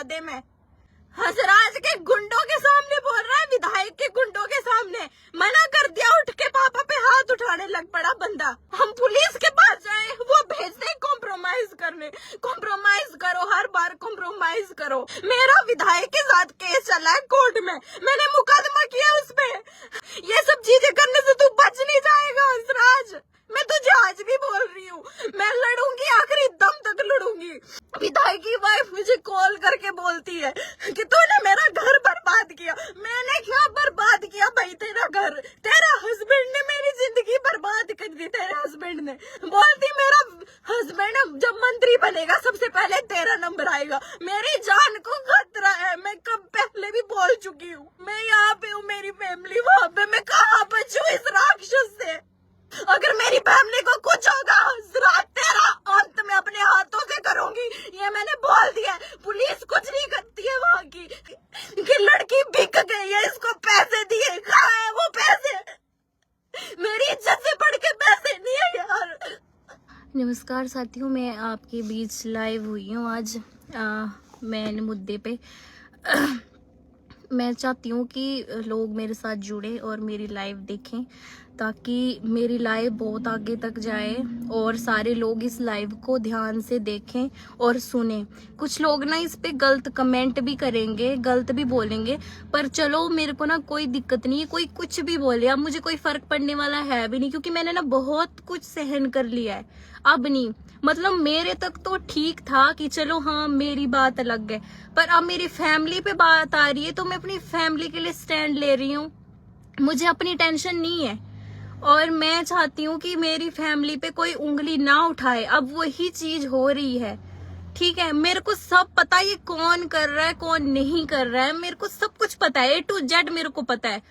दे। मैं हंसराज के गुंडों के सामने बोल रहा है, विधायक के गुंडों के सामने मना कर दिया, उठ के पापा पे हाथ उठाने लग पड़ा बंदा। हम पुलिस के पास जाए, वो भेजते कॉम्प्रोमाइज करने। कॉम्प्रोमाइज करो, हर बार कॉम्प्रोमाइज करो। मेरा विधायक के साथ केस चला है कोर्ट में, मैंने मुकदमा किया उस पे। ये सब चीजें करने से तू बच नहीं जाएगा हंसराज। मैं तुझे आज भी बोल रही हूँ, मैं लड़ूंगी, आखिरी दम तक लड़ूंगी। विधायक की वाइफ मुझे कॉल करके बोलती है कि तूने मेरा घर बर्बाद किया। मैंने क्या बर्बाद किया भाई? तेरा घर, तेरा हस्बैंड ने मेरी जिंदगी बर्बाद कर दी। तेरे हस्बैंड ने बोलती, मेरा हस्बैंड जब मंत्री बनेगा सबसे पहले तेरा नंबर आएगा। मेरी जान को खतरा है, मैं कब पहले भी बोल चुकी हूँ। मैं यहाँ पे हूँ, मेरी फैमिली वहाँ पे, मैं कहाँ बचूं इस राक्षस से? अगर मेरी फैमिली को कुछ होगा, रात तेरा अंत में अपने हाथों से करूंगी, ये मैंने बोल दिया। पुलिस कुछ नहीं करती है वहाँ की, कि लड़की बिक गई है, इसको पैसे दिए, कहाँ है वो पैसे? मेरी इज्जत से बढ़ के पैसे नहीं है यार। नमस्कार साथियों, मैं आपके बीच लाइव हुई हूँ आज मैन मुद्दे पे। मैं चाहती हूँ कि लोग मेरे साथ जुड़े और मेरी लाइव देखें, ताकि मेरी लाइव बहुत आगे तक जाए और सारे लोग इस लाइव को ध्यान से देखें और सुनें। कुछ लोग ना इस पे गलत कमेंट भी करेंगे, गलत भी बोलेंगे, पर चलो मेरे को ना कोई दिक्कत नहीं है, कोई कुछ भी बोले, अब मुझे कोई फर्क पड़ने वाला है भी नहीं, क्योंकि मैंने ना बहुत कुछ सहन कर लिया है। अब नहीं, मतलब मेरे तक तो ठीक था कि चलो हाँ मेरी बात अलग है, पर अब मेरी फैमिली पे बात आ रही है तो मैं अपनी फैमिली के लिए स्टैंड ले रही हूँ। मुझे अपनी टेंशन नहीं है और मैं चाहती हूँ कि मेरी फैमिली पे कोई उंगली ना उठाए। अब वही चीज हो रही है, ठीक है? मेरे को सब पता है ये कौन कर रहा है कौन नहीं कर रहा है, मेरे को सब कुछ पता है, A to Z मेरे को पता है।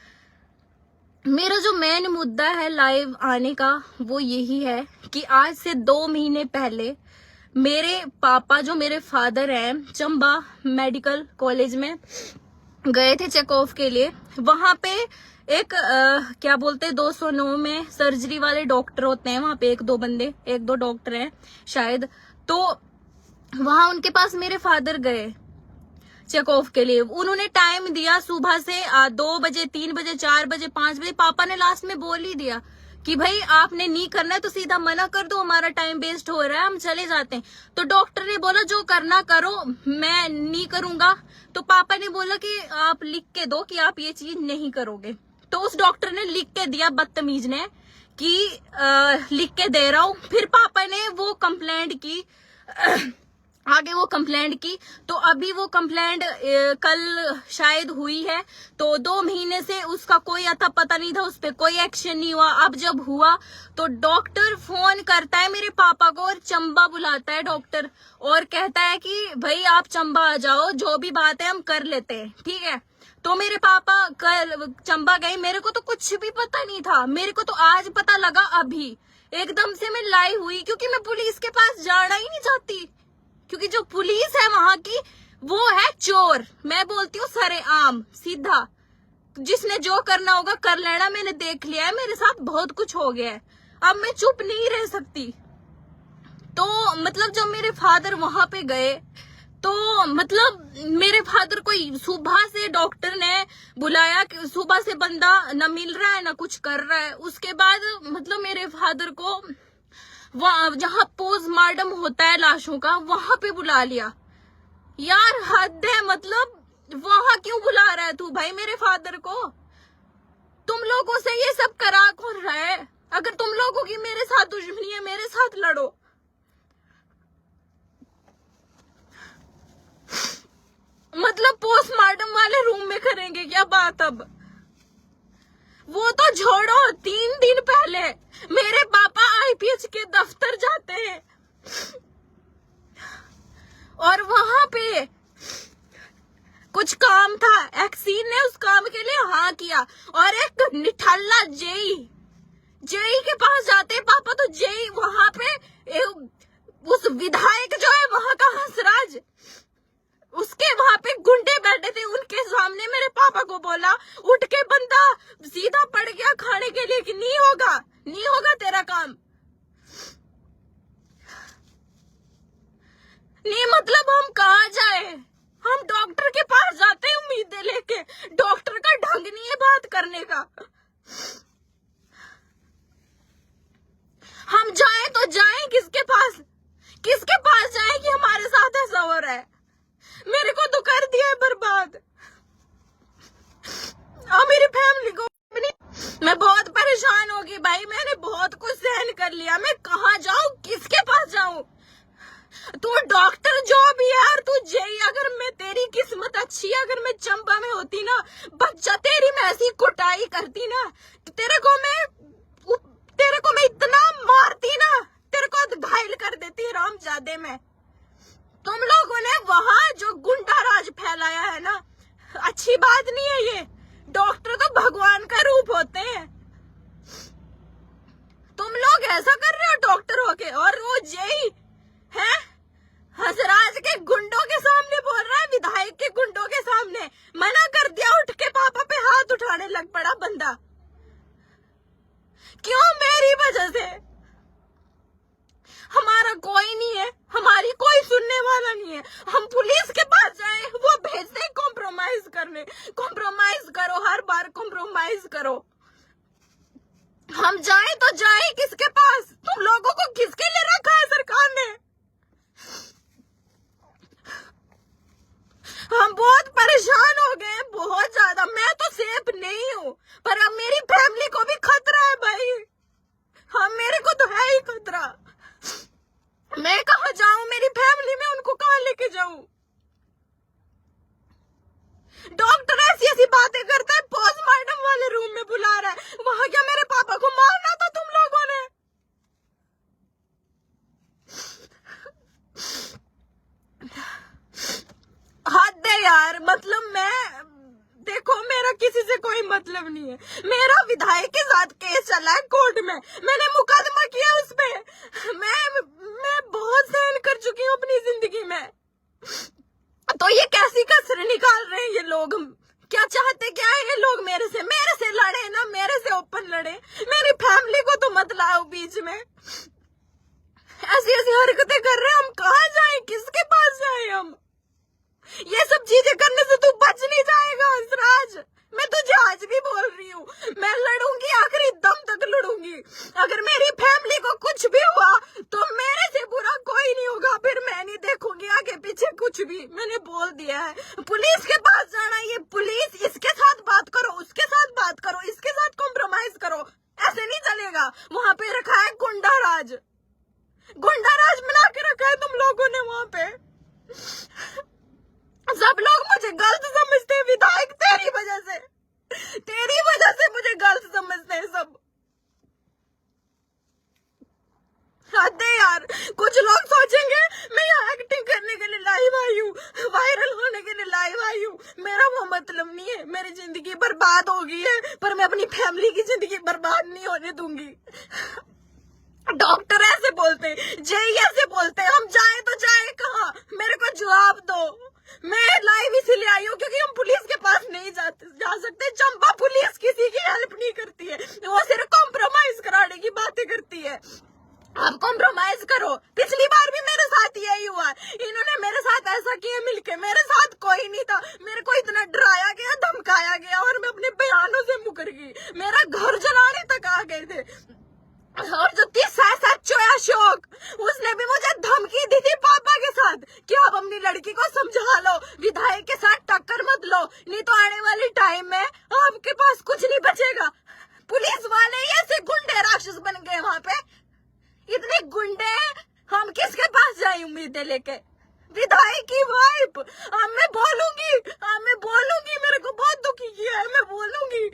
मेरा जो मेन मुद्दा है लाइव आने का वो यही है कि आज से 2 महीने पहले मेरे पापा, जो मेरे फादर हैं, चंबा मेडिकल कॉलेज में गए थे चेक ऑफ के लिए। वहां पे एक क्या बोलते हैं 209 में सर्जरी वाले डॉक्टर होते हैं, वहां पे एक दो डॉक्टर हैं शायद, तो वहां उनके पास मेरे फादर गए चेक ऑफ के लिए। उन्होंने टाइम दिया सुबह से 2 बजे, 3 बजे, 4 बजे, 5 बजे। पापा ने लास्ट में बोल ही दिया कि भाई आपने नहीं करना है तो सीधा मना कर दो, हमारा टाइम वेस्ट हो रहा है, हम चले जाते हैं। तो डॉक्टर ने बोला जो करना करो, मैं नहीं करूंगा। तो पापा ने बोला कि आप लिख के दो कि आप ये चीज नहीं करोगे। तो उस डॉक्टर ने लिख के दिया, बदतमीज ने, कि लिख के दे रहा हूं। फिर पापा ने वो कंप्लेंट की, आगे वो कंप्लेंट की, तो अभी वो कंप्लेंट कल शायद हुई है। तो 2 महीने से उसका कोई अता पता नहीं था, उस पर कोई एक्शन नहीं हुआ। अब जब हुआ तो डॉक्टर फोन करता है मेरे पापा को और चंबा बुलाता है डॉक्टर, और कहता है कि भाई आप चंबा आ जाओ, जो भी बात है हम कर लेते हैं, ठीक है? तो मेरे पापा कल चंबा गए, मेरे को तो कुछ भी पता नहीं था, मेरे को तो आज पता लगा, अभी एकदम से मैं लाइव हुई, क्योंकि मैं पुलिस के पास जाना ही नहीं चाहती, क्योंकि जो पुलिस है वहां की वो है चोर। मैं बोलती हूँ सरेआम सीधा, जिसने जो करना होगा कर लेना। मैंने देख लिया है, मेरे साथ बहुत कुछ हो गया है, अब मैं चुप नहीं रह सकती। तो मतलब जब मेरे फादर वहां पे गए तो मतलब मेरे फादर को सुबह से डॉक्टर ने बुलाया कि सुबह से बंदा न मिल रहा है ना कुछ कर रहा है। उसके बाद मतलब मेरे फादर को वहां जहां पोस्टमार्टम होता है लाशों का, वहां पे बुला लिया। यार हद है, मतलब वहां क्यों बुला रहा है तू भाई मेरे फादर को? तुम लोगों से ये सब करा कौन रहा है? अगर तुम लोगों की मेरे साथ दुश्मनी है, मेरे साथ लड़ो। मतलब पोस्टमार्टम वाले रूम में करेंगे क्या बात? अब वो तो छोड़ो, 3 दिन पहले मेरे पापा आईपीएच के दफ्तर जाते हैं और वहां पे कुछ काम था, एक्सीन ने उस काम के लिए हाँ किया, और एक निठल्ला जेई के पास जाते हैं पापा। तो जेई वहां पे उस विधायक जो है वहां का हंसराज, उसके वहां पे गुंडे बैठे थे, उनके सामने मेरे पापा को बोला, उठ के बंदा सीधा पड़ गया खाने के लिए कि नहीं होगा तेरा काम। नहीं मतलब हम कहाँ जाए? हम करने का। हम जाए तो जाए किसके पास जाए कि हमारे साथ ऐसा हो रहा है। मेरे को तो कर दिया है बर्बाद और मेरी फैमिली को। मैं बहुत परेशान हो गई भाई, मैंने बहुत कुछ सहन कर लिया। मैं कहाँ जाऊं, किसके पास जाऊं? तू डॉक्टर जो भी है और तू जेई, अगर मैं तेरी किस्मत अच्छी है, अगर मैं चंबा में होती ना, बच्चा तेरी मैं ऐसी कुटाई करती ना, तेरे को मैं इतना मारती ना, तेरे को घायल कर देती रामजादे में। तुम लोगों ने वहां जो गुंडा राज फैलाया है ना, अच्छी बात नहीं है ये। डॉक्टर तो भगवान का रूप होते हैं। तुम लोग ऐसा कर रहे हो डॉक्टर होके, और वो जेई है हंसराज के गुंडों के सामने बोल रहा है, विधायक के गुंडों के सामने मना कर दिया, उठ के पापा पे हाथ उठाने लग पड़ा बंदा। क्यों? मेरी वजह से। हमारा कोई नहीं है, हमारी कोई सुनने वाला नहीं है। हम पुलिस के पास जाए, वो भेजते कॉम्प्रोमाइज करने। कॉम्प्रोमाइज करो, हर बार कॉम्प्रोमाइज करो। हम जाए तो जाए किसके पास? तुम लोगों को किसके लिए रखा है सरकार ने? हम बहुत परेशान हो गए, बहुत ज्यादा। मैं तो सेफ नहीं हूँ, पर अब मेरी फैमिली को भी खतरा है भाई। हम, मेरे को तो है ही खतरा। मैं कहाँ जाऊं? मेरी फैमिली में उनको कहाँ लेके जाऊं? डॉक्टर ऐसी ऐसी बातें करता है, पोस्टमार्टम वाले रूम में बुला रहा है। वहां क्या मेरे पापा को मारना था तुम लोगों ने? हद है यार। मतलब देखो, मेरा किसी से कोई मतलब नहीं है। मेरा विधायक के साथ केस चला है कोर्ट में, मैंने मुकदमा किया उस पे। मैं बहुत सहन कर चुकी हूँ अपनी जिंदगी में। तो ये कैसी कसर निकाल रहे हैं ये लोग? क्या चाहते क्या है ये लोग मेरे से लड़े ना, मेरे से ओपन लड़े। मेरी फैमिली को तो मत लाओ बीच में। ऐसी ऐसी हरकतें कर रहे हैं। हम कहाँ जाएं, किसके पास जाएं हम? ये सब चीजें करने से तू बच नहीं जाएगा हंसराज। मैं तुझे आज भी बोल रही हूँ, मैं लड़ूंगी, आखिरी दम तक लड़ूंगी। अगर मेरी फैमिली को कुछ भी हुआ तो मेरे से बुरा कोई नहीं होगा। फिर मैं नहीं देखूंगी आगे पीछे कुछ भी। मैंने बोल दिया है। पुलिस के पास जाना, ये पुलिस, इसके साथ बात करो, उसके साथ बात करो, इसके साथ कॉम्प्रोमाइज करो, ऐसे नहीं चलेगा। वहां पे रखा है गुंडा राज बना के रखा है तुम लोगों ने वहां पे। सब लोग मुझे गलत समझते हैं विधायक, तेरी वजह से मुझे गलत समझते हैं सब। हद है यार। कुछ लोग सोचेंगे मैं यहाँ एक्टिंग करने के लिए लाइव आई हूँ, वायरल होने के लिए लाइव आई हूँ। मेरा वो मतलब नहीं है। मेरी जिंदगी बर्बाद हो गई है, पर मैं अपनी फैमिली की जिंदगी बर्बाद नहीं होने दूंगी। डॉक्टर ऐसे बोलते, जेई ऐसे बोलते, हम जाए तो जाए कहाँ? मेरे को जवाब दो। मैं लाइव इसलिए आई हूँ क्योंकि हम पुलिस के पास नहीं जा सकते। चंबा पुलिस किसी की हेल्प नहीं करती है, वो सिर्फ कॉम्प्रोमाइज कराने की बातें करती है। आप कॉम्प्रोमाइज करो। पिछली बार भी मेरे साथ यही हुआ। इन्होंने मेरे साथ ऐसा किया मिलके, मेरे साथ कोई नहीं था। मेरे को इतना डराया गया, धमकाया गया, और मैं अपने बयानों से मुकर गई। मेरा घर जलाने तक आ गए थे। और जो तीसरा सच्चो अशोक, उसने भी मुझे धमकी दी थी पापा के साथ कि आप अपनी लड़की को समझा लो, विधायक के साथ टक्कर मत लो, नहीं तो आने वाले टाइम में आपके पास कुछ नहीं बचेगा। पुलिस वाले ही ऐसे गुंडे राक्षस बन गए वहां पे। इतने गुंडे, हम किसके पास जाए उम्मीदें लेके? विधायक की वाइफ। मैं बोलूंगी, मेरे को बहुत दुखी किया है, मैं बोलूंगी।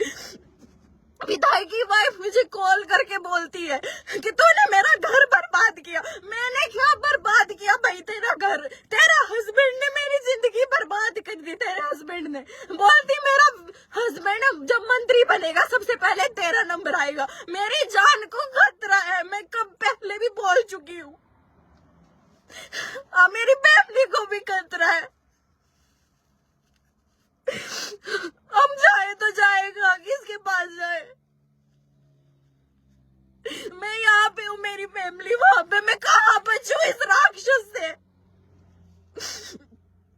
विधायक की वाइफ मुझे कॉल करके बोलती है कि तूने मेरा घर बर्बाद किया। मैंने क्या बर्बाद किया भाई? तेरा घर, तेरा हस्बैंड ने मेरी जिंदगी बर्बाद कर दी। तेरे हस्बैंड ने बोलती, मेरा हस्बैंड जब मंत्री बनेगा सबसे पहले तेरा नंबर आएगा। मेरी जान को खतरा है, मैं कब पहले भी बोल चुकी हूँ। मेरी फैमिली को भी खतरा है। हम जाए तो जाएगा, किसके पास जाए? मैं यहाँ पे हूँ, मेरी फैमिली वहां पे। मैं कहाँ बचूं इस राक्षस से?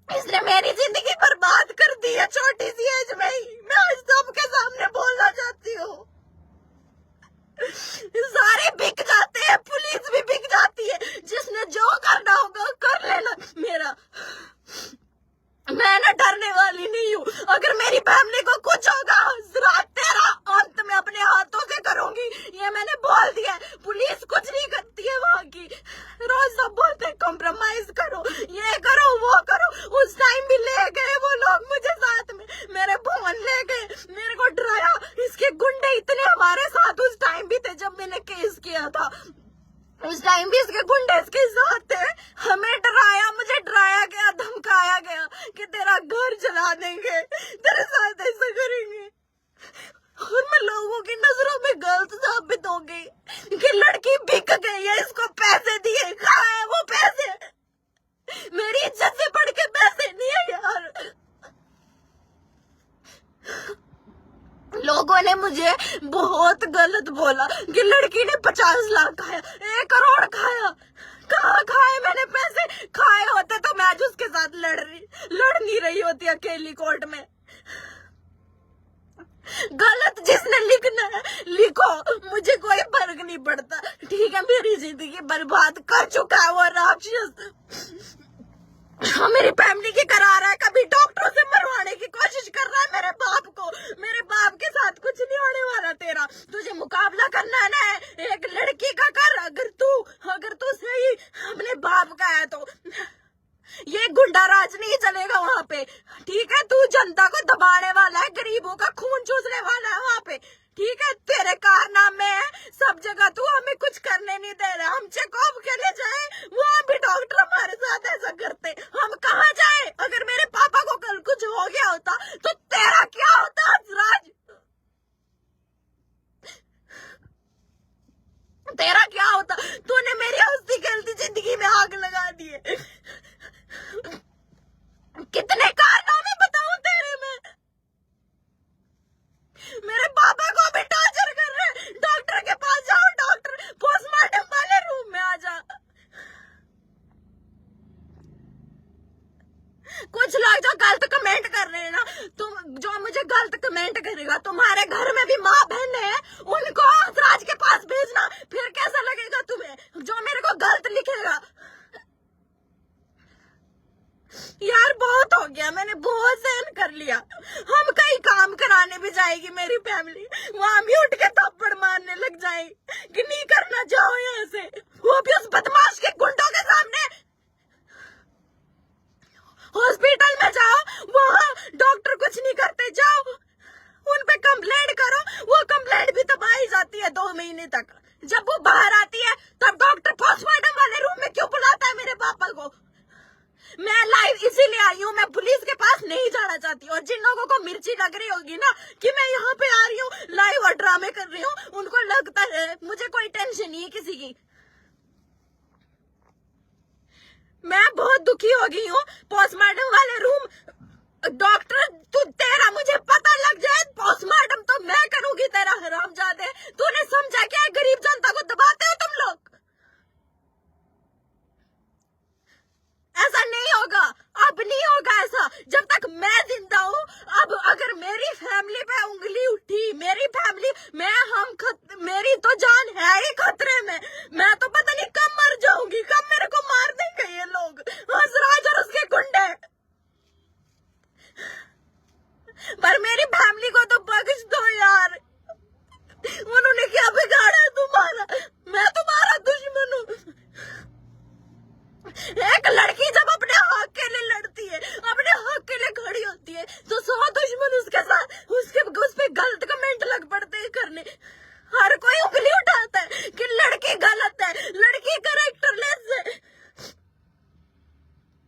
इसने मेरी जिंदगी बर्बाद कर दी है छोटी सी एज में ही। मैं आज सबके सामने बोल अगर मेरी फैमिली को कुछ होगा सिराज तेरा अंत मैं अपने हाथों से करूंगी, ये मैंने बोल दिया। पुलिस कुछ नहीं करती है वहाँ की। रोज सब बोलते हैं कॉम्प्रोमाइज करो, ये करो वो करो। उस टाइम भी ले गए वो लोग मुझे साथ में, मेरे फोन ले गए, मेरे को डराया। इसके गुंडे इतने हमारे साथ उस टाइम भी थे जब मैंने केस किया था, उस टाइम भी इसके गुंडे इसके साथ थे। हमें डराया, मुझे डराया गया, धमकाया गया कि तेरा घर जला देंगे, तेरे साथ ऐसा करेंगे। और मैं लोगों की नजरों में गलत साबित हो गई कि लड़की बिक गई है, इसको पैसे दिए, कहाँ है वो पैसे? मेरी इज्जत से बढ़ के पैसे नहीं है यार। लोगों ने मुझे बहुत गलत बोला कि लड़की ने 50 लाख खाया, 1 करोड़ खाया। कहाँ खाए मैंने पैसे? खाए होते तो मैं आज उसके साथ लड़ नहीं रही होती अकेली कोर्ट में। गलत जिसने लिखना है लिखो, मुझे कोई फर्क नहीं पड़ता। ठीक है, मेरी जिंदगी बर्बाद कर चुका है वो राक्षस। मेरी फैमिली की करा रहा है, कभी डॉक्टरों से मरवाने की कोशिश कर रहा है मेरे बाप को। मेरे बाप के साथ कुछ नहीं होने वाला तेरा। तुझे मुकाबला करना है ना एक लड़की का कर। अगर तू सही अपने बाप का है तो ये गुंडा राज नहीं चलेगा वहाँ पे। ठीक है, तू जनता को दबाने वाला है, गरीबों का खून चूसने वाला है वहाँ पे। ठीक है, तेरे कारनामे हैं सब जगह, तू हमें कुछ करने नहीं दे रहा। हम चेकअप के लिए जाए, वहाँ भी डॉक्टर हमारे साथ ऐसा करते। हम कहाँ जाए? अगर मेरे पापा को कल कुछ हो गया होता तो तेरा क्या होता राज? तेरा क्या होता? तूने मेरी हंसती खेलती जिंदगी में आग लगा दी है। कितने कारनामे बताऊं तेरे में? मेरे पापा को भी टॉर्चर कर रहे हैं। डॉक्टर के पास जाओ, डॉक्टर पोस्टमार्टम वाले रूम में आ जा। कुछ लोग जो गलत कमेंट कर रहे हैं ना, तुम जो मुझे गलत कमेंट करेगा, तुम्हारे घर में भी माँ बहन है, उनको राज के पास भेजना, फिर कैसा लगेगा तुम्हें? जो मेरे को गलत लिखेगा। यार बहुत हो गया, मैंने बहुत सहन कर लिया। हम कहीं काम कराने भी जाएगी मेरी फैमिली, वहां भी उठ के थप्पड़ मारने लग जाएगी कि नहीं करना, जाओ यहाँ से। वो भी उस बदमाश के गुंडों के सामने। हॉस्पिटल में जाओ, वहाँ डॉक्टर कुछ नहीं करते, जाओ उन पे कंप्लेंट करो। वो कंप्लेंट भी तबाही जाती है 2 महीने तक। जब वो बाहर आती है तब डॉक्टर पोस्टमार्टम वाले रूम में क्यों बुलाता है मेरे पापा को? मैं लाइव इसीलिए आई हूँ, मैं पुलिस के पास नहीं जाना चाहती। और जिन लोगों को मिर्ची लग रही होगी ना कि मैं यहाँ पे आ रही हूँ लाइव और ड्रामे कर रही हूँ, उनको लगता है मुझे कोई टेंशन नहीं है किसी की। मैं बहुत दुखी हो गई हूँ। पोस्टमार्टम वाले रूम, डॉक्टर तेरा मुझे पता लग जाए, पोस्टमार्टम तो मैं करूंगी तेरा हरामजादे। तूने समझा क्या? गरीब जनता को दबाते हो तुम लोग। ऐसा नहीं होगा, अब नहीं होगा ऐसा जब तक मैं जिंदा हूँ। अब अगर मेरी फैमिली पे उंगली उठी, मेरी फैमिली मेरी तो जान है ही खतरे में। मैं तो पता नहीं कब मर जाऊंगी, कब मेरे को मार देंगे ये लोग, हंसराज और उसके गुंडे। पर मेरी फैमिली को तो बख्श दो यार। उन्होंने क्या बिगाड़ा तुम्हारा? मैं तुम्हारा दुश्मन हूँ। एक लड़की जब अपने हक के लिए लड़ती है, अपने हक के लिए खड़ी होती है, तो 100 दुश्मन उसके साथ उस पे गलत कमेंट लग पड़ते हैं करने। हर कोई उंगली उठाता है कि लड़की गलत है, लड़की कैरेक्टरलेस है।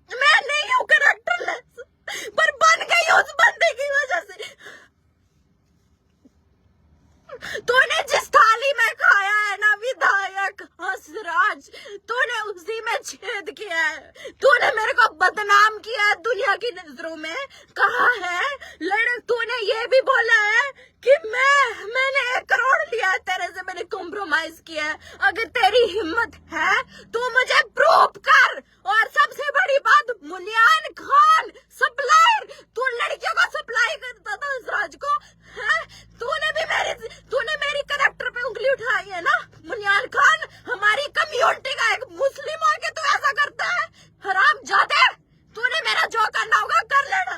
मैं नहीं हूँ कैरेक्टरलेस, पर बन गई उस बंदे की वजह से। तूने जिस थाली में खाया है ना विधायक हंसराज, तूने उसी में छेद किया है। तूने मेरे को बदनाम किया है दुनिया की नजरों में। कहा है तूने ये भी बोला है कि मैंने 1 करोड़ लिया है तेरे से, मैंने कॉम्प्रोमाइज किया है। अगर तेरी हिम्मत है तो मुझे प्रूफ कर। और सबसे बड़ी बात, मुनियान खान सप्लायर, तू लड़कियों को सप्लाई करता था हंसराज को, है? तूने मेरी कैरेक्टर पे उंगली उठाई है ना मुनियान खान। हमारी कम्युनिटी का एक मुस्लिम होके तू ऐसा करता है? हरामजादे, तूने मेरा जो करना होगा कर लेना।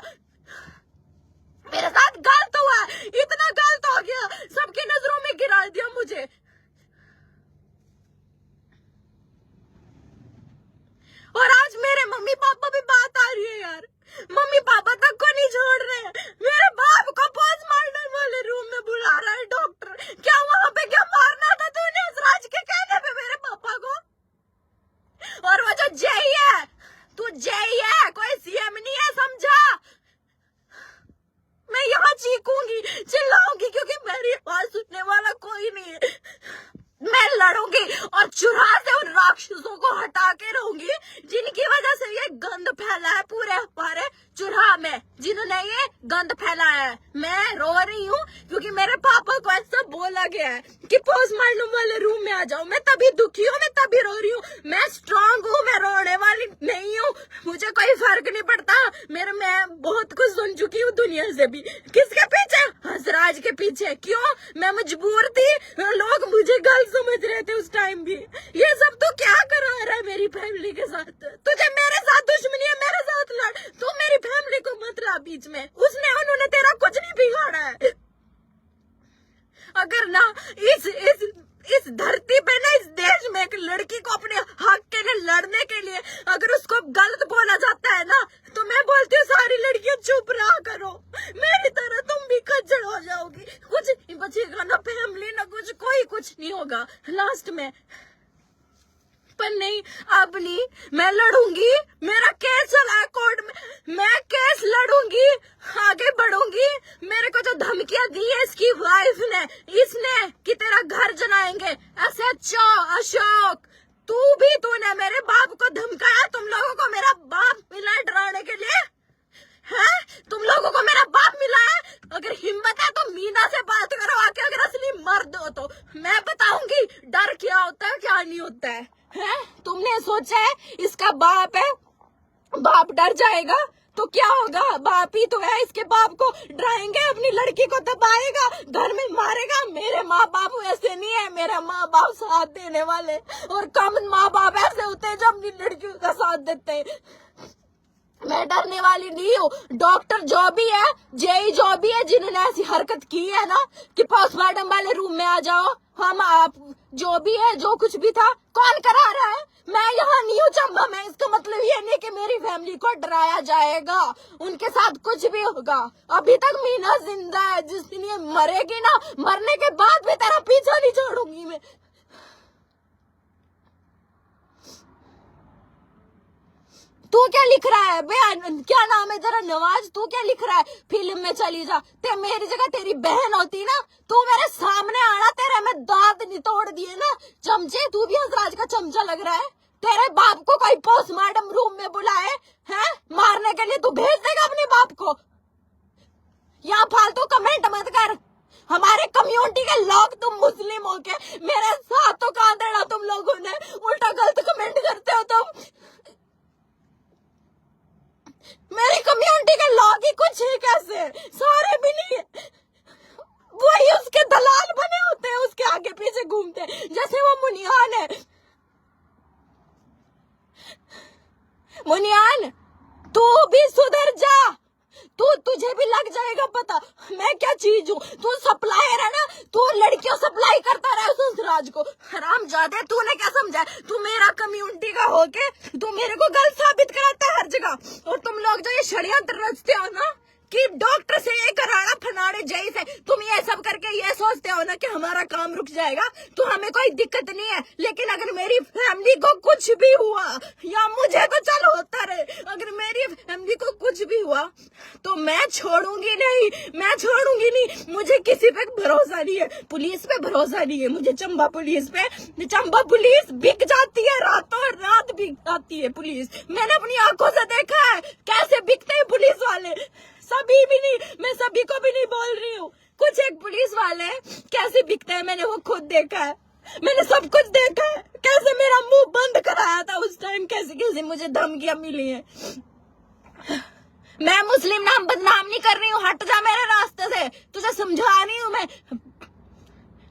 चुरा से उन राक्षसों को हटा के रहूंगी जिनकी वजह से ये गंद फैला है पूरे हमारे चुरा में, जिन्होंने ये गंद फैलाया है। मैं रो रही हूँ क्योंकि मेरे पापा को ऐसा बोला गया है कि पोस्टमार्टम वाले रूम में आ जाओ। मैं तभी दुखी हूँ, मैं तभी रो रही हूँ। मैं स्ट्रांग हूँ, मैं रोने वाली नहीं हूँ, मुझे कोई फर्क नहीं पड़ता। मैं बहुत कुछ सुन चुकी हूँ दुनिया से भी। किसके पीछे? हंसराज के पीछे। क्यों? मैं मजबूर थी, लोग मुझे गलत समझ रहे थे उस टाइम भी। ये सब तो क्या करा रहा है मेरी फैमिली के साथ? तुझे मेरे साथ दुश्मनी है, मेरे साथ लड़। तू मेरी फैमिली को मत ला बीच में। उन्होंने तेरा कुछ नहीं बिगाड़ा है। अगर ना इस धरती पे ना, इस देश में एक लड़की को अपने हक के लिए लड़ने के लिए अगर उसको गलत बोला जाता है ना, तो मैं बोलती हूँ सारी लड़कियां चुप रहा करो। मेरी तरह तुम भी खच्चड़ हो जाओगी, कुछ नहीं बचेगा, ना फैमिली ना कुछ, कोई कुछ नहीं होगा लास्ट में। पर नहीं, अब नहीं, मैं लड़ूंगी। मेरा केस चला है कोर्ट में, मैं केस लड़ूंगी, आगे बढ़ूंगी। मेरे को जो धमकियां दी है इसकी वाइफ ने, इसने कि तेरा घर जलाएंगे, ऐसे अशोक तूने मेरे बाप को धमकाया। तुम लोगों को मेरा बाप मिला है डराने के लिए? है तुम लोगों को मेरा बाप मिला है? अगर हिम्मत है तो मीना से बात करो आके, अगर असली मर्द हो तो। मैं बताऊंगी डर क्या होता है, क्या नहीं होता है। तुमने सोचा है इसका बाप है, बाप डर जाएगा तो क्या होगा? बाप ही तो है, इसके बाप को डराएंगे, अपनी लड़की को दबाएगा, घर में मारेगा। मेरे माँ बाप ऐसे नहीं है, मेरे माँ बाप साथ देने वाले, और कम माँ बाप ऐसे होते हैं जो अपनी लड़कियों का साथ देते हैं। मैं डरने वाली नहीं हूँ। डॉक्टर जो भी है, जेई जो भी है, जिन्होंने ऐसी हरकत की है ना कि पोस्टमार्टम वाले रूम में आ जाओ, हम आप जो भी है, जो कुछ भी था, कौन करा रहा है? मैं यहाँ नहीं हूँ चंबा में। इसका मतलब ये नहीं कि मेरी फैमिली को डराया जाएगा, उनके साथ कुछ भी होगा। अभी तक मीना जिंदा है, जिस दिन ये मरेगी ना, मरने के बाद भी तेरा पीछा नहीं छोड़ूंगी मैं। तू क्या लिख रहा है बे? क्या नाम है जरा? नवाज। तू क्या लिख रहा है? फिल्म में चली जा। मेरी जगह तेरी बहन होती ना, तू मेरे सामने आना, तेरे में दांत नहीं तोड़ दिए ना चमचे। तू भी हंसराज का चमचा लग रहा है। तेरे बाप को कोई पोस्टमार्टम रूम में बुलाए हैं मारने के लिए, तू भेज देगा अपने बाप को? यहाँ फालतू कमेंट मत कर। हमारे कम्युनिटी के लोग, तुम मुस्लिम हो के मेरे साथ तो कहा देना तुम लोगों ने, उल्टा गलत कमेंट करते हो तुम। मेरी कम्युनिटी के लोग ही कुछ है कैसे? सारे भी नहीं है, वही उसके दलाल बने होते हैं, उसके आगे पीछे घूमते हैं, जैसे वो मुनियान है। मुनियान, तू भी सुधर जा। तुझे भी लग जाएगा पता मैं क्या चीज हूँ। तू सप्लायर है ना, तू लड़कियों सप्लाई करता रहा उस हंसराज को। हरामजादे, तूने क्या समझा? तू मेरा कम्युनिटी का होके तू मेरे को गलत साबित कराता है हर जगह। और तुम लोग जो ये षड्यंत्र रचते हो ना कि डॉक्टर से ये कराना, फनाड़े जय से, तुम ये सब करके ये सोचते हो ना कि हमारा काम रुक जाएगा, तो हमें कोई दिक्कत नहीं है। लेकिन अगर मेरी फैमिली को कुछ भी हुआ, या मुझे तो चल होता रहे, अगर मेरी फैमिली को कुछ भी हुआ तो मैं छोड़ूंगी नहीं, मैं छोड़ूंगी नहीं। मुझे किसी पे भरोसा नहीं है, पुलिस पे भरोसा नहीं है मुझे, चंबा पुलिस पे। चंबा पुलिस बिक जाती है, रातों रात बिक जाती है पुलिस। मैंने अपनी आंखों से देखा है कैसे बिकते हैं पुलिस वाले। सभी भी नहीं, मैं सभी को भी नहीं बोल रही हूँ, कुछ एक पुलिस वाले कैसे बिकते हैं, मैंने वो खुद देखा है। मैंने सब कुछ देखा है, कैसे मेरा मुंह बंद कराया था उस टाइम, कैसे कैसे मुझे धमकियां मिली है। मैं मुस्लिम नाम बदनाम नहीं कर रही हूँ, हट जा मेरे रास्ते से, तुझे समझा रही हूँ मैं,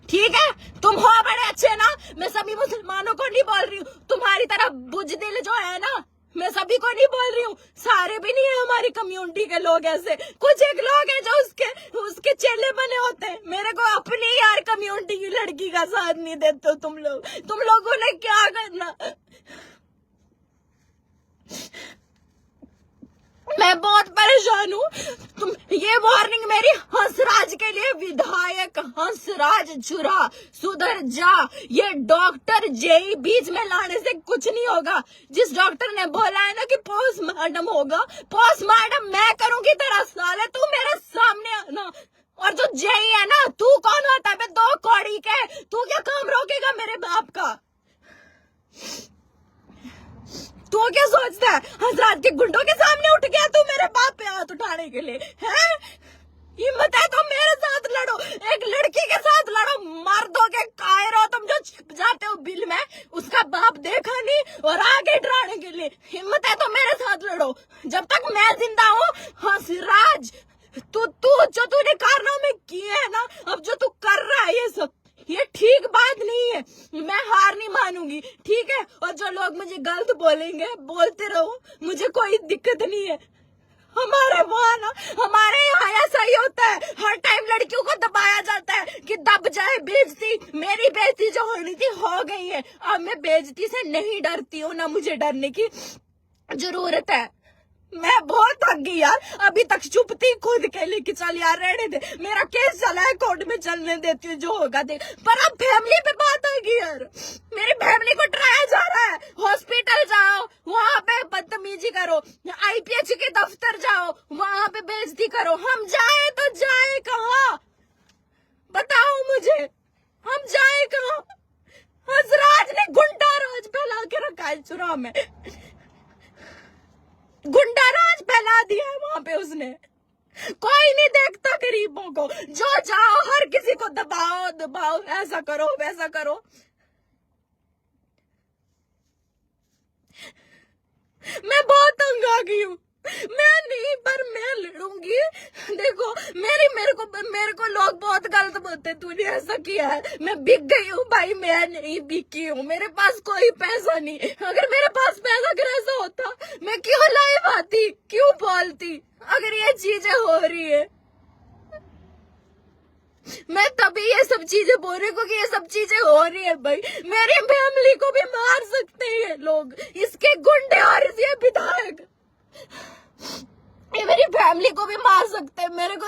ठीक है? तुम हो बड़े अच्छे ना, मैं सभी मुसलमानों को नहीं बोल रही हूँ। तुम्हारी तरह बुजदिल जो है ना, मैं सभी को नहीं बोल रही हूँ, सारे भी नहीं है हमारी कम्युनिटी के लोग ऐसे। कुछ एक लोग हैं जो उसके चेले बने होते हैं। मेरे को अपनी यार कम्युनिटी की लड़की का साथ नहीं देते हो तुम लोगों ने क्या करना। मैं बहुत परेशान हूँ। तुम ये वार्निंग मेरी हंसराज के लिए, विधायक हंसराज चुरा, सुधर जा। ये डॉक्टर जेई बीच में लाने से कुछ नहीं होगा। जिस डॉक्टर ने बोला है ना कि पोस्टमार्टम होगा, पोस्टमार्टम मैं करूंगी तेरा साले, तू मेरे सामने आना। और जो जेई है ना, तू कौन होता है? 2 कौड़ी के, तू क्या काम रोकेगा मेरे बाप का? तू क्या सोचता है हजरात के गुंडों के सामने उठ गया तू मेरे बाप पे हाथ उठाने के लिए है? हिम्मत है तो मेरे साथ लड़ो, एक लड़की के साथ लड़ो, मार दोगे कायर हो तुम जो छिप जाते हो बिल में, उसका बाप देखा नहीं और आगे डराने के लिए। हिम्मत है तो मेरे साथ लड़ो जब तक मैं जिंदा हूँ। हाँ सिराज, तू जो तूने कारनामे किए है ना, अब जो तू कर रहा है ये सब, ये ठीक बात नहीं है। मैं हार नहीं मानूंगी, ठीक है? और जो लोग मुझे गलत बोलेंगे बोलते रहो, मुझे कोई दिक्कत नहीं है। हमारे वहाँ ना, हमारे यहाँ ऐसा ही होता है, हर टाइम लड़कियों को दबाया जाता है कि दब जाए बेइज्जती। मेरी बेइज्जती जो होनी थी हो गई है, अब मैं बेइज्जती से नहीं डरती हूँ, ना मुझे डरने की जरूरत है। मैं बहुत थक गई यार, अभी तक चुप थी खुद के लिए कि चल यार रहने दे, मेरा केस चला है कोर्ट में, चलने देती हूँ जो होगा देख। पर अब फैमिली पे बात आएगी यार, मेरी फैमिली को डराया जा रहा है। हॉस्पिटल जाओ वहां पे बदतमीजी करो, IPH के दफ्तर जाओ वहां पे बेइज्जती करो, हम जाए तो जाए कहाँ? बताओ मुझे, हम जाए कहाँ? हजराज ने गुंडा राज फैला के रखा है चुरा में, गुंडा राज फैला दिया है वहां पे उसने। कोई नहीं देखता गरीबों को, जो जाओ हर किसी को दबाओ दबाओ, ऐसा करो वैसा करो। मैं बहुत तंग आ गई हूँ, मैं नहीं पर मैं लड़ूंगी। देखो मेरे को लोग बहुत गलत बोलते, तूने ऐसा किया है। मैं बिक गई हूँ भाई, मैं नहीं बिकी हूँ, मेरे पास कोई पैसा नहीं। अगर मेरे पास पैसा अगर ऐसा होता मैं क्यों लाइव आती, क्यों बोलती? अगर ये चीजें हो रही है मैं तभी ये सब चीजें बोल रही हूँ क्योंकि ये सब चीजें हो रही है भाई। मेरी फैमिली को भी मार सकते हैं लोग, इसके गुंडे और ये विधायक, ये मेरी फैमिली को भी मार सकते हैं। मेरे को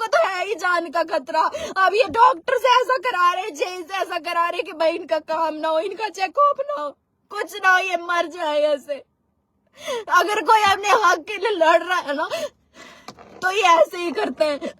तो है ही जान का खतरा। अब ये डॉक्टर से ऐसा करा रहे, जेल से ऐसा करा रहे कि भाई इनका काम ना हो, इनका चेकअप ना हो, कुछ ना हो, ये मर जाए ऐसे। अगर कोई अपने हक के लिए लड़ रहा है ना तो ये ऐसे ही करते हैं।